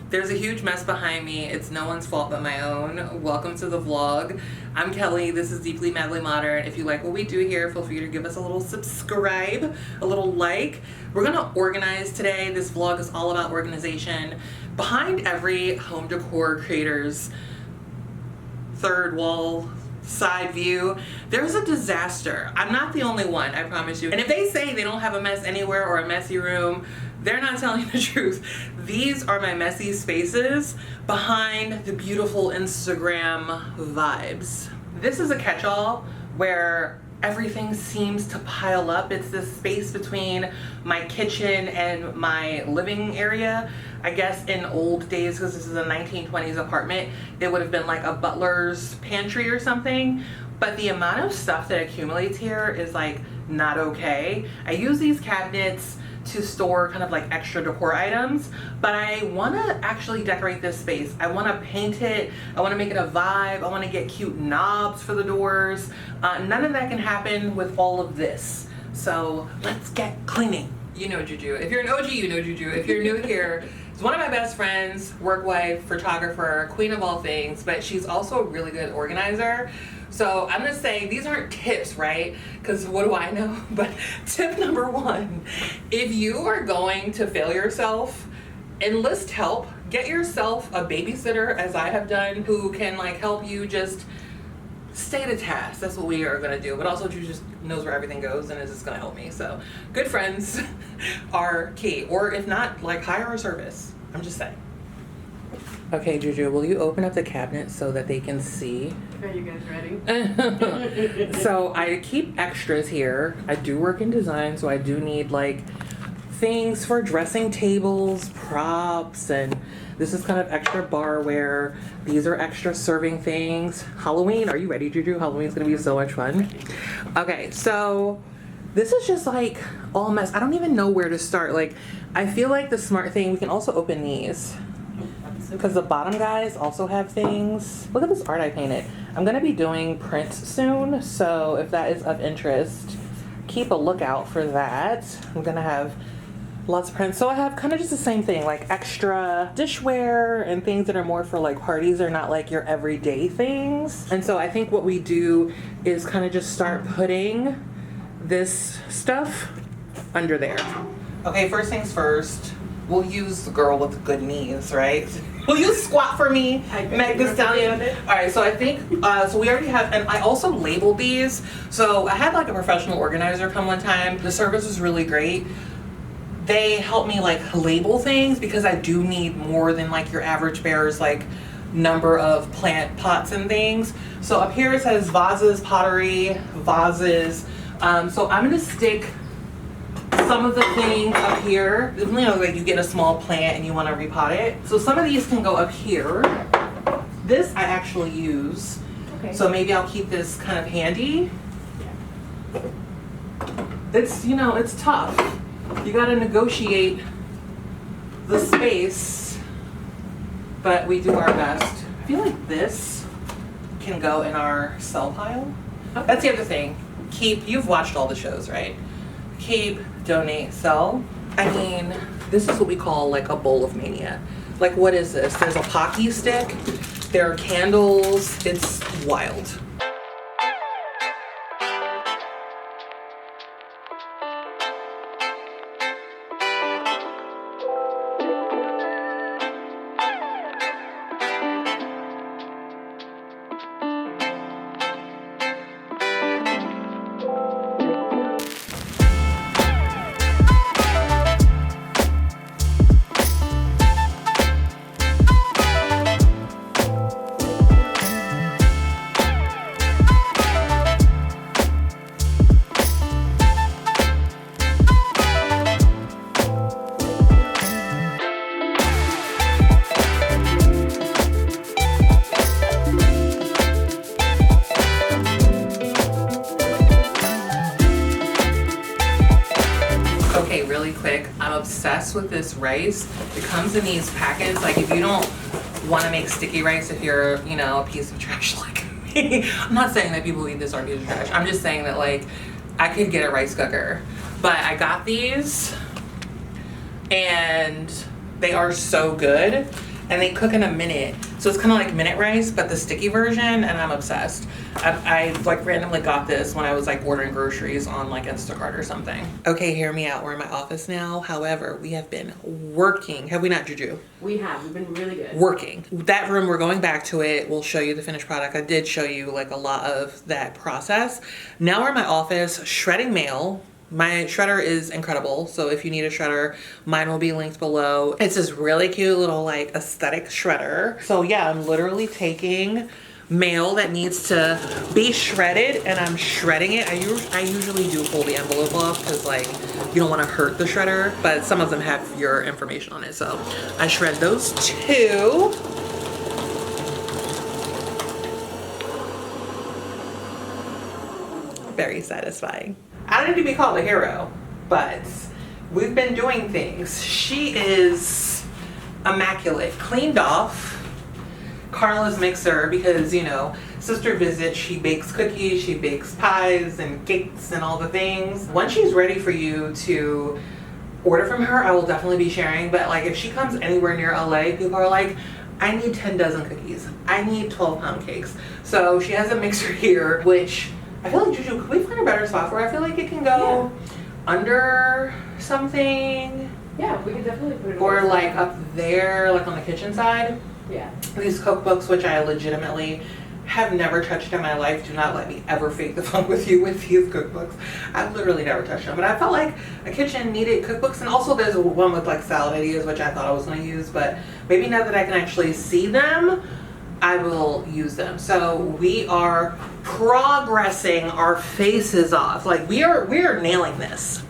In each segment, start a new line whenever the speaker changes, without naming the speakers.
There's a huge mess behind me. It's no one's fault but my own. Welcome to the vlog. I'm Kelly. This is Deeply Madly Modern. If you like what we do here, feel free to give us a little subscribe, a little like. We're gonna organize today. This vlog is all about organization. Behind every home decor creator's third wall side view, there's a disaster. I'm not the only one, I promise you. And if they say they don't have a mess anywhere or a messy room, they're not telling you the truth. These are my messy spaces behind the beautiful Instagram vibes. This is a catch-all where everything seems to pile up. It's this space between my kitchen and my living area. I guess in old days, because this is a 1920s apartment, it would have been like a butler's pantry or something. But the amount of stuff that accumulates here is like not okay. I use these cabinets to store kind of like extra decor items, but I want to actually decorate this space. I want to paint it. I want to make it a vibe. I want to get cute knobs for the doors. None of that can happen with all of this. So let's get cleaning. You know Juju. If you're an OG, you know Juju. If you're new here, it's one of my best friends, work wife, photographer, queen of all things, but she's also a really good organizer. So I'm gonna say these aren't tips, right? Because what do I know? But tip number one, if you are going to fail yourself, enlist help. Get yourself a babysitter, as I have done, who can like help you just stay to task. That's what we are gonna do. But also Juju just knows where everything goes and is just gonna help me. So good friends are key. Or if not, like hire a service. I'm just saying. Okay, Juju, will you open up the cabinet so that they can see?
Are you guys ready?
So I keep extras here. I do work in design, so I do need like things for dressing tables, props, and this is kind of extra barware. These are extra serving things. Halloween, are you ready, Juju? Halloween's gonna be so much fun. Okay, so this is just like all mess. I don't even know where to start. Like, I feel like the smart thing, we can also open these, because the bottom guys also have things. Look at this art I painted. I'm gonna be doing prints soon, so if that is of interest, keep a lookout for that. I'm gonna have lots of prints. So I have kind of just the same thing, like extra dishware and things that are more for like parties or not like your everyday things. And so I think what we do is kind of just start putting this stuff under there. Okay, first things first, we'll use the girl with the good knees, right? Will you squat for me, Meg Thee Stallion? All right, so I think, so we already have, and I also labeled these. So I had like a professional organizer come one time. The service was really great. They helped me like label things because I do need more than like your average bearer's like number of plant pots and things. So up here it says vases, pottery, vases. So I'm gonna stick some of the things up here. You know, like you get a small plant and you want to repot it. So some of these can go up here. This I actually use. Okay. So maybe I'll keep this kind of handy. Yeah. It's, you know, it's tough. You got to negotiate the space, but we do our best. I feel like this can go in our sell pile. Okay. That's the other thing. You've watched all the shows, right? Keep, donate, sell. I mean, this is what we call like a bowl of mania. Like, what is this? There's a Pocky stick, there are candles, it's wild. Really quick, I'm obsessed with this rice. It comes in these packets. Like, if you don't want to make sticky rice, if you're, you know, a piece of trash like me, I'm not saying that people who eat this are a piece of trash. I'm just saying that like I could get a rice cooker, but I got these and they are so good. and they cook in a minute. So it's kind of like minute rice, but the sticky version, and I'm obsessed. I like randomly got this when I was like ordering groceries on like Instacart or something. Okay, hear me out. We're in my office now. However, we have been working. Have we not, Juju?
We have. We've been really good.
Working. That room, we're going back to it. We'll show you the finished product. I did show you like a lot of that process. Now we're in my office shredding mail. My shredder is incredible, so if you need a shredder, mine will be linked below. It's this really cute little like aesthetic shredder. So yeah, I'm literally taking mail that needs to be shredded and I'm shredding it. I usually do pull the envelope off because like you don't want to hurt the shredder, but some of them have your information on it. So I shred those two. Very satisfying. I don't need to be called a hero, but we've been doing things. She is immaculate, cleaned off Carla's mixer because, you know, sister visit, she bakes cookies, she bakes pies and cakes and all the things. Once she's ready for you to order from her, I will definitely be sharing, but like if she comes anywhere near LA, people are like, I need 10 dozen cookies. I need 12-pound cakes. So she has a mixer here, which I feel like, Juju, could we find a better spot where I feel like it can go under something?
Yeah, we could definitely put it
or
on
like up there, like on the kitchen side.
Yeah.
These cookbooks, which I legitimately have never touched in my life. Do not let me ever fake the fun with you with these cookbooks. I've literally never touched them, but I felt like a kitchen needed cookbooks. And also there's one with like salad ideas, which I thought I was going to use, but maybe now that I can actually see them, I will use them. So we are progressing our faces off. Like we are nailing this.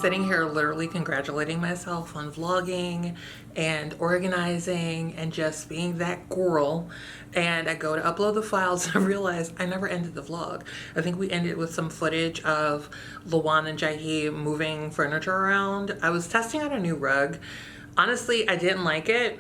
Sitting here literally congratulating myself on vlogging and organizing and just being that girl, and I go to upload the files and I realize I never ended the vlog. I think we ended with some footage of Lawan and Jahi moving furniture around. I was testing out a new rug. Honestly, I didn't like it.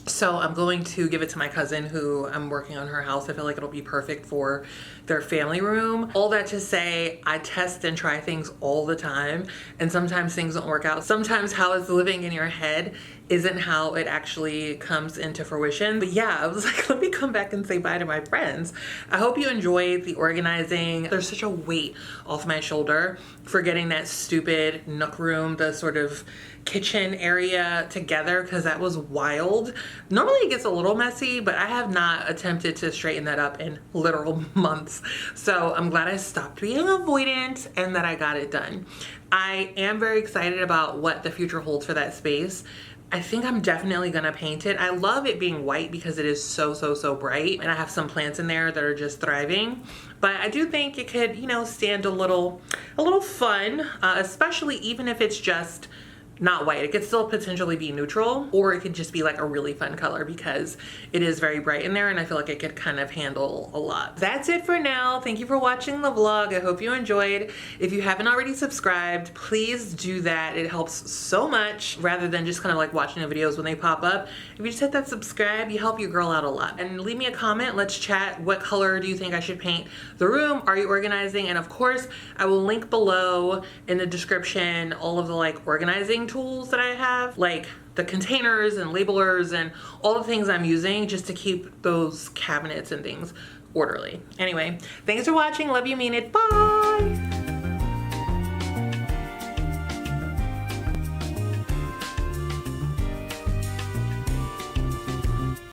So I'm going to give it to my cousin who I'm working on her house. I feel like it'll be perfect for their family room. All that to say, I test and try things all the time, and sometimes things don't work out. Sometimes how it's living in your head isn't how it actually comes into fruition. But yeah, I was like, let me come back and say bye to my friends. I hope you enjoyed the organizing. There's such a weight off my shoulder for getting that stupid nook room, the sort of kitchen area together, because that was wild. Normally it gets a little messy, but I have not attempted to straighten that up in literal months. So I'm glad I stopped being avoidant and that I got it done. I am very excited about what the future holds for that space. I think I'm definitely gonna paint it. I love it being white because it is so bright, and I have some plants in there that are just thriving. But I do think it could, you know, stand a little fun, especially even if it's just not white. It could still potentially be neutral, or it could just be like a really fun color because it is very bright in there, and I feel like it could kind of handle a lot. That's it for now. Thank you for watching the vlog. I hope you enjoyed. If you haven't already subscribed, please do that. It helps so much rather than just kind of like watching the videos when they pop up. If you just hit that subscribe, you help your girl out a lot. And leave me a comment. Let's chat. What color do you think I should paint the room? Are you organizing? And of course, I will link below in the description all of the like organizing tools that I have, like the containers and labelers and all the things I'm using just to keep those cabinets and things orderly. Anyway, thanks for watching. Love you, mean it. Bye.